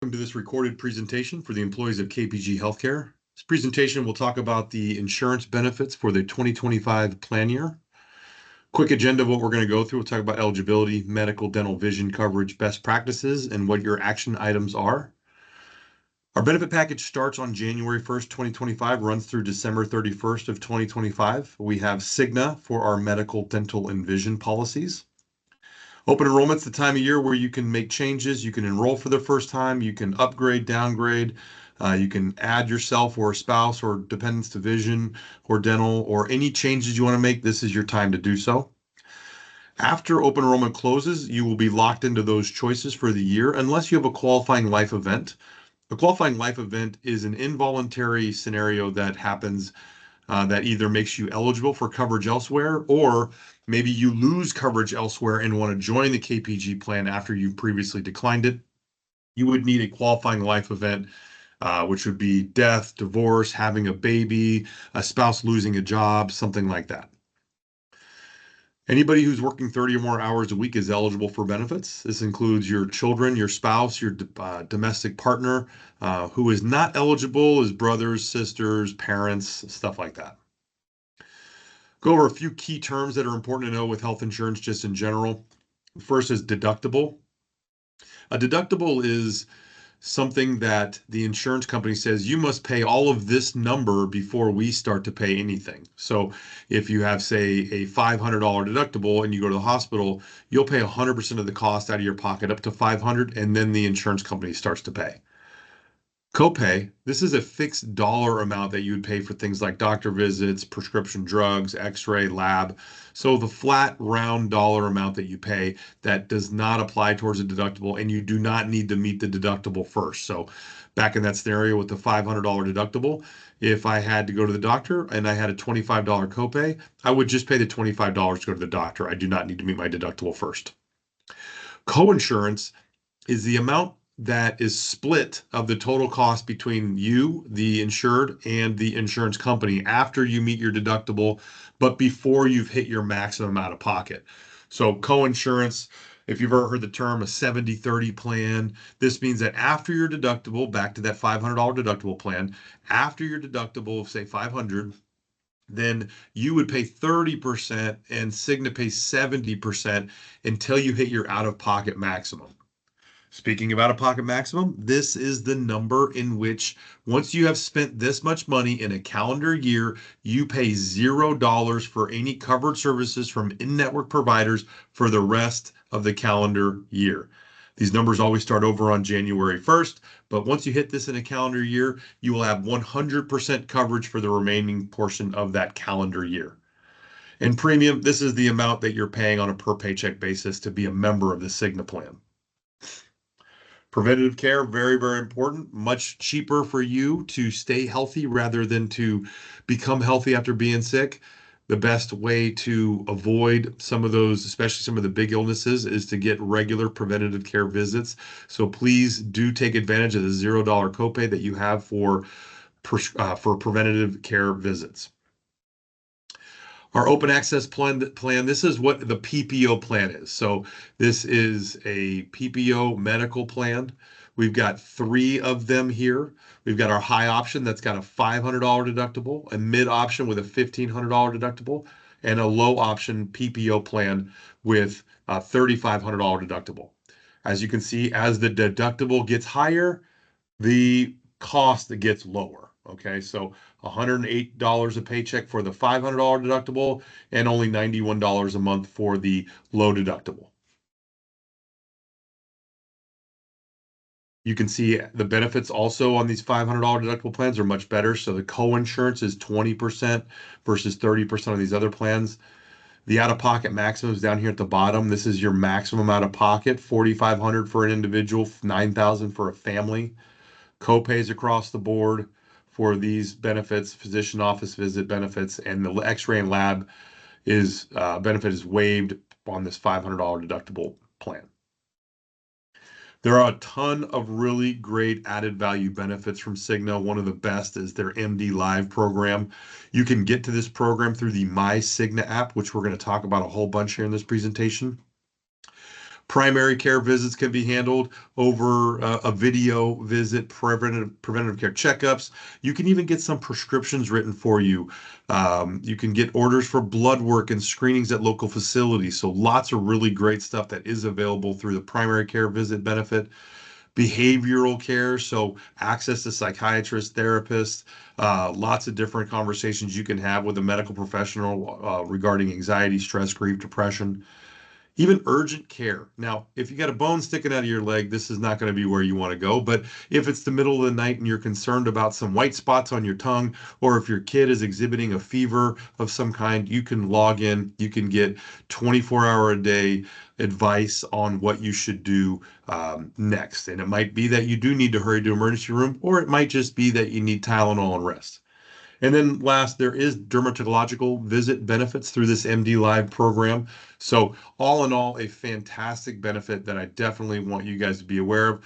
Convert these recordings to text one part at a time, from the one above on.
welcome to this recorded presentation for the employees of KPG Healthcare. This presentation will talk about the insurance benefits for the 2025 plan year. Quick agenda of what we're going to go through. We'll talk about eligibility, medical, dental, vision coverage, best practices, and what your action items are. Our benefit package starts on January 1st, 2025, runs through December 31st of 2025. We have Cigna for our medical, dental, and vision policies. Open enrollment's the time of year where you can make changes. You can enroll for the first time. You can upgrade, downgrade. You can add yourself or a spouse or dependents to vision or dental or any changes you want to make. This is your time to do so. After open enrollment closes, you will be locked into those choices for the year unless you have a qualifying life event. A qualifying life event is an involuntary scenario that happens that either makes you eligible for coverage elsewhere, or maybe you lose coverage elsewhere and want to join the KPG plan after you've previously declined it. You would need a qualifying life event, which would be death, divorce, having a baby, a spouse losing a job, something like that. Anybody who's working 30 or more hours a week is eligible for benefits. This includes your children, your spouse, your domestic partner. Who is not eligible is brothers, sisters, parents, stuff like that. Go over a few key terms that are important to know with health insurance just in general. First is deductible. A deductible is something that the insurance company says you must pay all of this number before we start to pay anything. So if you have, say, a $500 deductible and you go to the hospital, you'll pay 100% of the cost out of your pocket up to $500, and then the insurance company starts to pay. Copay, this is a fixed dollar amount that you would pay for things like doctor visits, prescription drugs, x-ray, lab. So the flat round dollar amount that you pay that does not apply towards a deductible, and you do not need to meet the deductible first. So back in that scenario with the $500 deductible, if I had to go to the doctor and I had a $25 copay, I would just pay the $25 to go to the doctor. I do not need to meet my deductible first. Coinsurance is the amount that is split of the total cost between you, the insured, and the insurance company after you meet your deductible, but before you've hit your maximum out of pocket. So coinsurance, if you've ever heard the term a 70-30 plan, this means that after your deductible, back to that $500 deductible plan, after your deductible of say $500, then you would pay 30% and Cigna pays 70% until you hit your out-of-pocket maximum. Speaking of out-of-pocket maximum, this is the number in which once you have spent this much money in a calendar year, you pay $0 for any covered services from in-network providers for the rest of the calendar year. These numbers always start over on January 1st, but once you hit this in a calendar year, you will have 100% coverage for the remaining portion of that calendar year. And premium, this is the amount that you're paying on a per paycheck basis to be a member of the Cigna plan. Preventative care, very, very important. Much cheaper for you to stay healthy rather than to become healthy after being sick. The best way to avoid some of those, especially some of the big illnesses, is to get regular preventative care visits. So please do take advantage of the $0 copay that you have for preventative care visits. Our open access plan, this is what the PPO plan is. So this is a PPO medical plan. We've got 3 of them here. We've got our high option that's got a $500 deductible, a mid option with a $1,500 deductible, and a low option PPO plan with a $3,500 deductible. As you can see, as the deductible gets higher, the cost gets lower. Okay, so $108 a paycheck for the $500 deductible and only $91 a month for the low deductible. You can see the benefits also on these $500 deductible plans are much better. So the coinsurance is 20% versus 30% of these other plans. The out-of-pocket maximum is down here at the bottom. This is your maximum out-of-pocket, $4,500 for an individual, $9,000 for a family. Copays across the board for these benefits, physician office visit benefits, and the x-ray and lab benefit is waived on this $500 deductible plan. There are a ton of really great added value benefits from Cigna. One of the best is their MD Live program. You can get to this program through the My Cigna app, which we're going to talk about a whole bunch here in this presentation. Primary care visits can be handled over a video visit, preventative care checkups. You can even get some prescriptions written for you. You can get orders for blood work and screenings at local facilities. So lots of really great stuff that is available through the primary care visit benefit. Behavioral care, so access to psychiatrists, therapists, lots of different conversations you can have with a medical professional regarding anxiety, stress, grief, depression. Even urgent care. Now, if you got a bone sticking out of your leg, this is not going to be where you want to go. But if it's the middle of the night and you're concerned about some white spots on your tongue, or if your kid is exhibiting a fever of some kind, you can log in. You can get 24-hour a day advice on what you should do next. And it might be that you do need to hurry to emergency room, or it might just be that you need Tylenol and rest. And then last, there is dermatological visit benefits through this MD Live program. So all in all, a fantastic benefit that I definitely want you guys to be aware of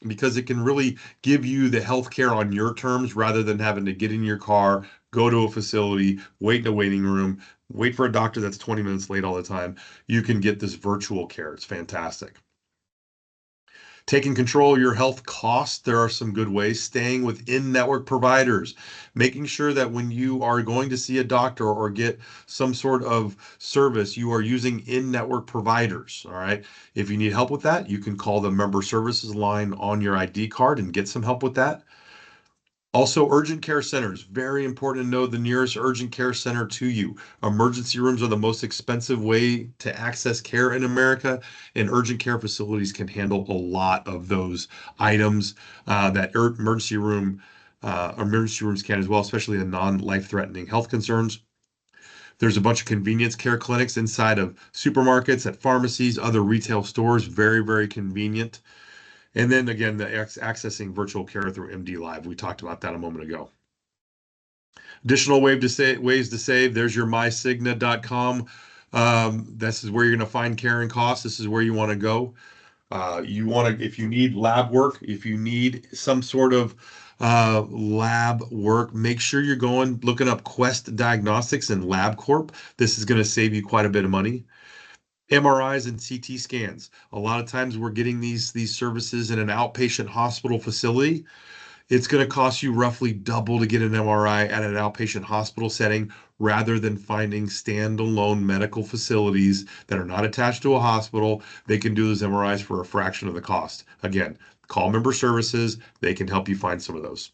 because it can really give you the healthcare on your terms rather than having to get in your car, go to a facility, wait in a waiting room, wait for a doctor that's 20 minutes late all the time. You can get this virtual care. It's fantastic. Taking control of your health costs, there are some good ways. Staying with in-network providers, making sure that when you are going to see a doctor or get some sort of service, you are using in-network providers. All right. If you need help with that, you can call the member services line on your ID card and get some help with that. Also, urgent care centers. Very important to know the nearest urgent care center to you. Emergency rooms are the most expensive way to access care in America, and urgent care facilities can handle a lot of those items that emergency rooms can as well, especially the non-life-threatening health concerns. There's a bunch of convenience care clinics inside of supermarkets, at pharmacies, other retail stores. Very, very convenient. And then again, the accessing virtual care through MD Live. We talked about that a moment ago. Additional ways to save. There's your mycigna.com. This is where you're going to find care and costs. This is where you want to go. You want to, if you need lab work, if you need some sort of lab work, make sure you're looking up Quest Diagnostics and LabCorp. This is going to save you quite a bit of money. MRIs and CT scans. A lot of times we're getting these services in an outpatient hospital facility. It's going to cost you roughly double to get an MRI at an outpatient hospital setting rather than finding standalone medical facilities that are not attached to a hospital. They can do those MRIs for a fraction of the cost. Again, call member services. They can help you find some of those.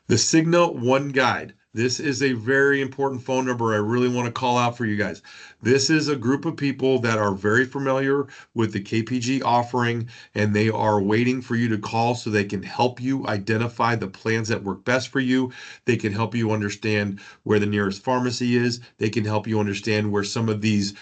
The Cigna One Guide. This is a very important phone number I really want to call out for you guys. This is a group of people that are very familiar with the KPG offering, and they are waiting for you to call so they can help you identify the plans that work best for you. They can help you understand where the nearest pharmacy is. They can help you understand where some of these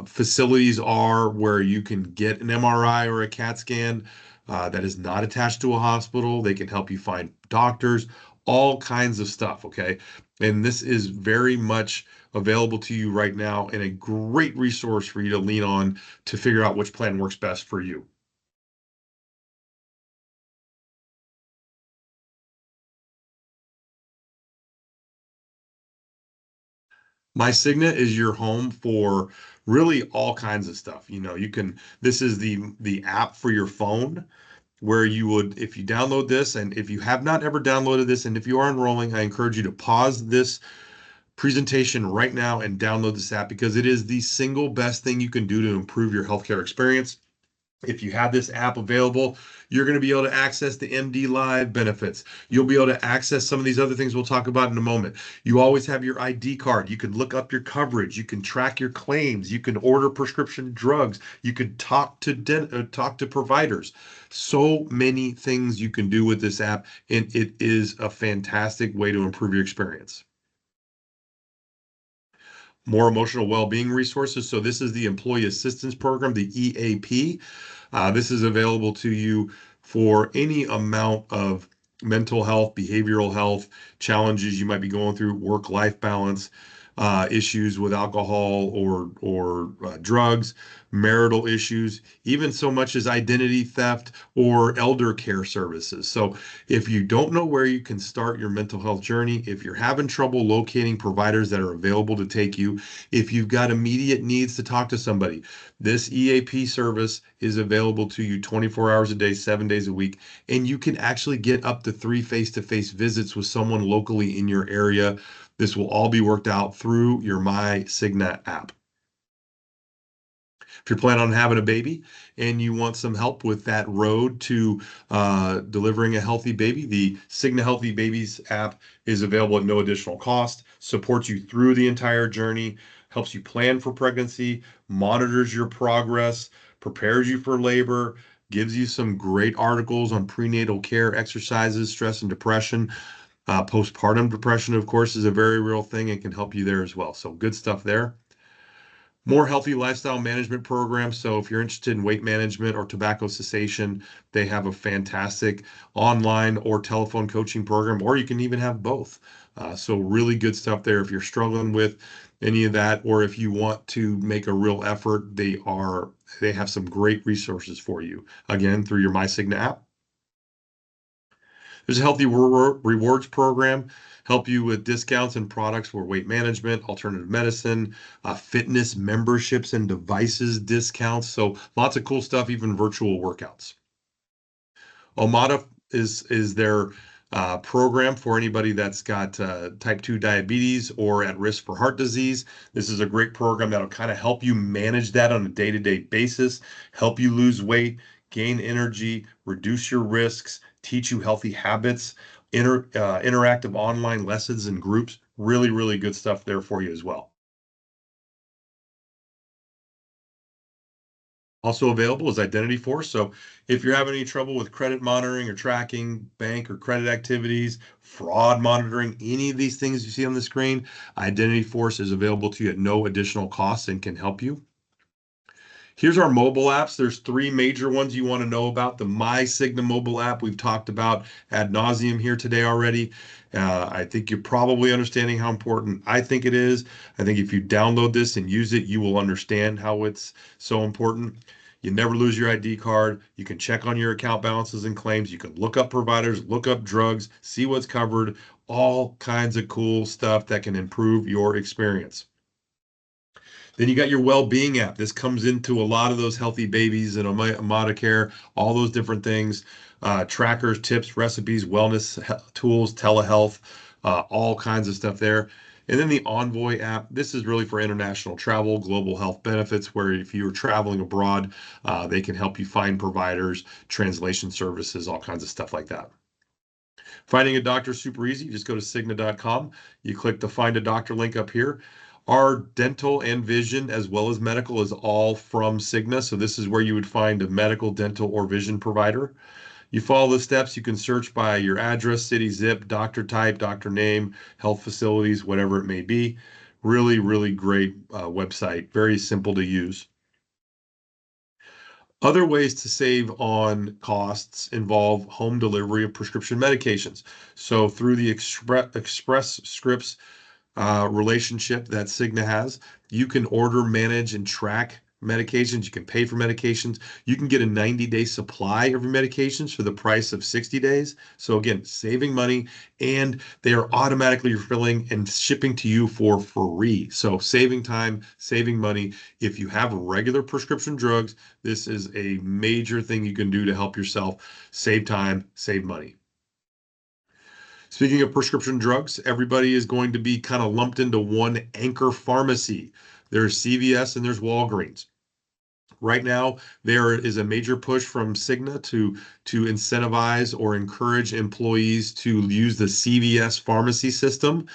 facilities are where you can get an MRI or a CAT scan that is not attached to a hospital. They can help you find doctors, all kinds of stuff. Okay. And this is very much available to you right now and a great resource for you to lean on to figure out which plan works best for you. My Cigna is your home for really all kinds of stuff. This is the app for your phone where you would, if you download this, and if you have not ever downloaded this, and if you are enrolling, I encourage you to pause this presentation right now and download this app because it is the single best thing you can do to improve your healthcare experience. If you have this app available, you're going to be able to access the MD Live benefits. You'll be able to access some of these other things we'll talk about in a moment. You always have your ID card. You can look up your coverage. You can track your claims. You can order prescription drugs. You can talk to providers. So many things you can do with this app, and it is a fantastic way to improve your experience. More emotional well-being resources. So this is the Employee Assistance Program, the EAP. This is available to you for any amount of mental health, behavioral health challenges you might be going through, work-life balance. issues with alcohol or drugs, marital issues, even so much as identity theft or elder care services. So if you don't know where you can start your mental health journey, if you're having trouble locating providers that are available to take you, if you've got immediate needs to talk to somebody, this EAP service is available to you 24 hours a day, 7 days a week, and you can actually get up to 3 face-to-face visits with someone locally in your area. This will all be worked out through your My Cigna app. If you're planning on having a baby and you want some help with that road to delivering a healthy baby, the Cigna Healthy Babies app is available at no additional cost, supports you through the entire journey, helps you plan for pregnancy, monitors your progress, prepares you for labor, gives you some great articles on prenatal care, exercises, stress and depression. Postpartum depression, of course, is a very real thing and can help you there as well. So good stuff there. More healthy lifestyle management programs. So if you're interested in weight management or tobacco cessation, they have a fantastic online or telephone coaching program, or you can even have both. So really good stuff there. If you're struggling with any of that, or if you want to make a real effort, they have some great resources for you. Again, through your MyCigna app. There's a healthy rewards program, help you with discounts and products for weight management, alternative medicine, fitness memberships and devices discounts. So lots of cool stuff, even virtual workouts. Omada is their program for anybody that's got type 2 diabetes or at risk for heart disease. This is a great program that'll kind of help you manage that on a day-to-day basis, help you lose weight, gain energy, reduce your risks, teach you healthy habits, interactive online lessons and groups. Really, really good stuff there for you as well. Also available is Identity Force. So if you're having any trouble with credit monitoring or tracking, bank or credit activities, fraud monitoring, any of these things you see on the screen, Identity Force is available to you at no additional cost and can help you. Here's our mobile apps. There's three major ones you want to know about. The My Cigna mobile app we've talked about ad nauseum here today already. I think you're probably understanding how important I think it is. I think if you download this and use it, you will understand how it's so important. You never lose your ID card. You can check on your account balances and claims. You can look up providers, look up drugs, see what's covered, all kinds of cool stuff that can improve your experience. Then you got your well-being app. This comes into a lot of those healthy babies and Amada Care, all those different things, trackers, tips, recipes, wellness tools, telehealth, all kinds of stuff there. And then the Envoy app. This is really for international travel, global health benefits, where if you're traveling abroad, they can help you find providers, translation services, all kinds of stuff like that. Finding a doctor is super easy. You just go to Cigna.com. You click the Find a Doctor link up here. Our dental and vision, as well as medical, is all from Cigna. So this is where you would find a medical, dental, or vision provider. You follow the steps. You can search by your address, city, zip, doctor type, doctor name, health facilities, whatever it may be. Really, really great website. Very simple to use. Other ways to save on costs involve home delivery of prescription medications. So through the Express Scripts relationship that Cigna has. You can order, manage, and track medications. You can pay for medications. You can get a 90-day supply of your medications for the price of 60 days. So again, saving money, and they are automatically refilling and shipping to you for free. So saving time, saving money. If you have regular prescription drugs, this is a major thing you can do to help yourself save time, save money. Speaking of prescription drugs, everybody is going to be kind of lumped into one anchor pharmacy. There's CVS and there's Walgreens. Right now, there is a major push from Cigna to incentivize or encourage employees to use the CVS pharmacy system.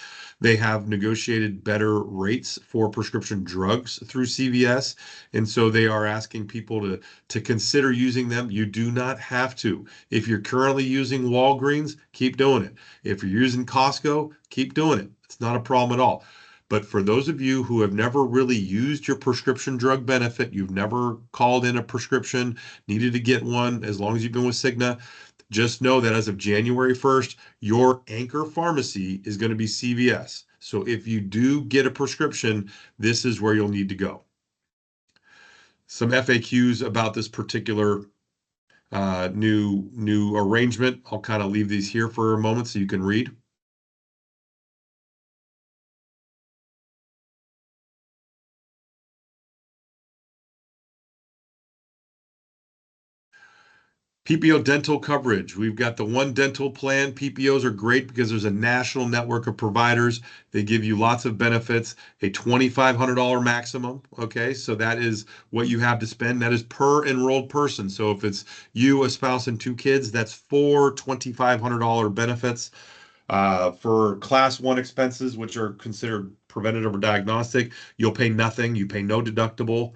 They have negotiated better rates for prescription drugs through CVS, and so they are asking people to consider using them. You do not have to. If you're currently using Walgreens, keep doing it. If you're using Costco, keep doing it. It's not a problem at all. But for those of you who have never really used your prescription drug benefit, you've never called in a prescription, needed to get one as long as you've been with Cigna, just know that as of January 1st, your anchor pharmacy is going to be CVS. So if you do get a prescription, this is where you'll need to go. Some FAQs about this particular new arrangement. I'll kind of leave these here for a moment so you can read. PPO dental coverage. We've got the one dental plan. PPOs are great because there's a national network of providers. They give you lots of benefits, a $2,500 maximum. Okay, so that is what you have to spend. That is per enrolled person. So if it's you, a spouse, and two kids, that's four $2,500 benefits. For class one expenses, which are considered preventative or diagnostic, you'll pay nothing. You pay no deductible.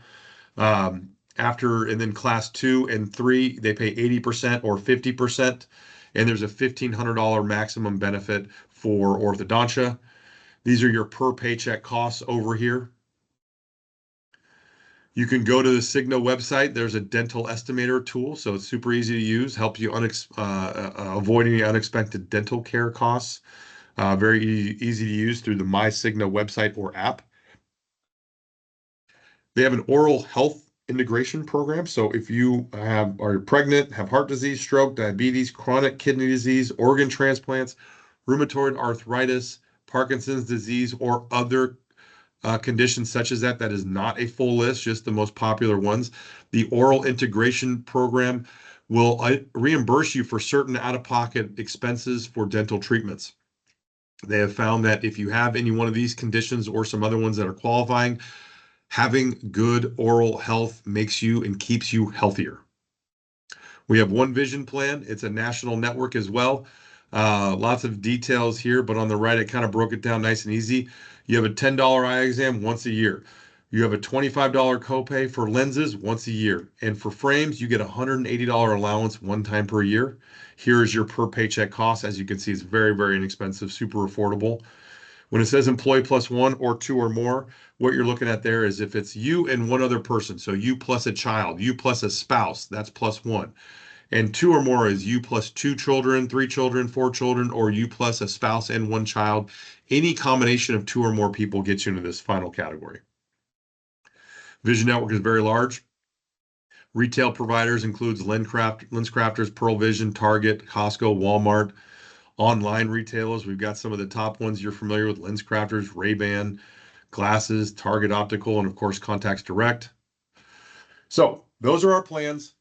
And then class two and three, they pay 80% or 50%. And there's a $1,500 maximum benefit for orthodontia. These are your per paycheck costs over here. You can go to the Cigna website. There's a dental estimator tool, so it's super easy to use, helps you avoid any unexpected dental care costs. Very easy to use through the My Cigna website or app. They have an oral health integration program. So if you are pregnant, have heart disease, stroke, diabetes, chronic kidney disease, organ transplants, rheumatoid arthritis, Parkinson's disease, or other conditions such as that is not a full list, just the most popular ones. The oral integration program will reimburse you for certain out-of-pocket expenses for dental treatments. They have found that if you have any one of these conditions or some other ones that are qualifying, having good oral health makes you and keeps you healthier. We have One Vision plan. It's a national network as well. Lots of details here, but on the right, I kind of broke it down nice and easy. You have a $10 eye exam once a year. You have a $25 copay for lenses once a year. And for frames, you get a $180 allowance one time per year. Here is your per paycheck cost. As you can see, it's very, very inexpensive, super affordable. When it says employee plus one or two or more, what you're looking at there is if it's you and one other person, so you plus a child, you plus a spouse, that's plus one. And two or more is you plus two children, three children, four children, or you plus a spouse and one child. Any combination of two or more people gets you into this final category. Vision Network is very large. Retail providers includes LensCrafters, Pearl Vision, Target, Costco, Walmart. Online retailers, we've got some of the top ones you're familiar with: LensCrafters, Ray-Ban, Glasses, Target Optical, and of course Contacts Direct. So those are our plans.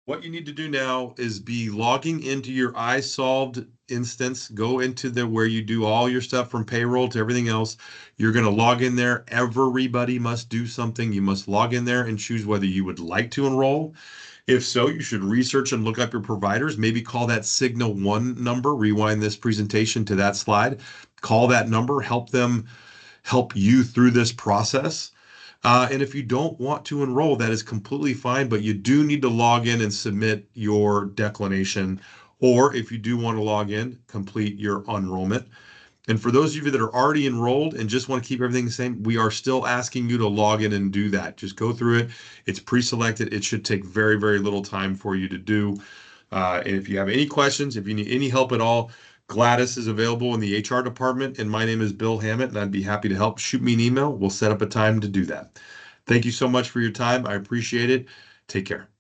What you need to do now is be logging into your iSolved instance. Go into where you do all your stuff from payroll to everything else. You're going to log in there. Everybody must do something. You must log in there and choose whether you would like to enroll. If so, you should research and look up your providers. Maybe call that Signal One number. Rewind this presentation to that slide. Call that number. Help them help you through this process. And if you don't want to enroll, that is completely fine, but you do need to log in and submit your declination. Or if you do want to log in, complete your enrollment. And for those of you that are already enrolled and just want to keep everything the same, we are still asking you to log in and do that. Just go through it. It's pre-selected. It should take very, very little time for you to do. And if you have any questions, if you need any help at all, Gladys is available in the HR department, and my name is Bill Hammett, and I'd be happy to help. Shoot me an email. We'll set up a time to do that. Thank you so much for your time. I appreciate it. Take care.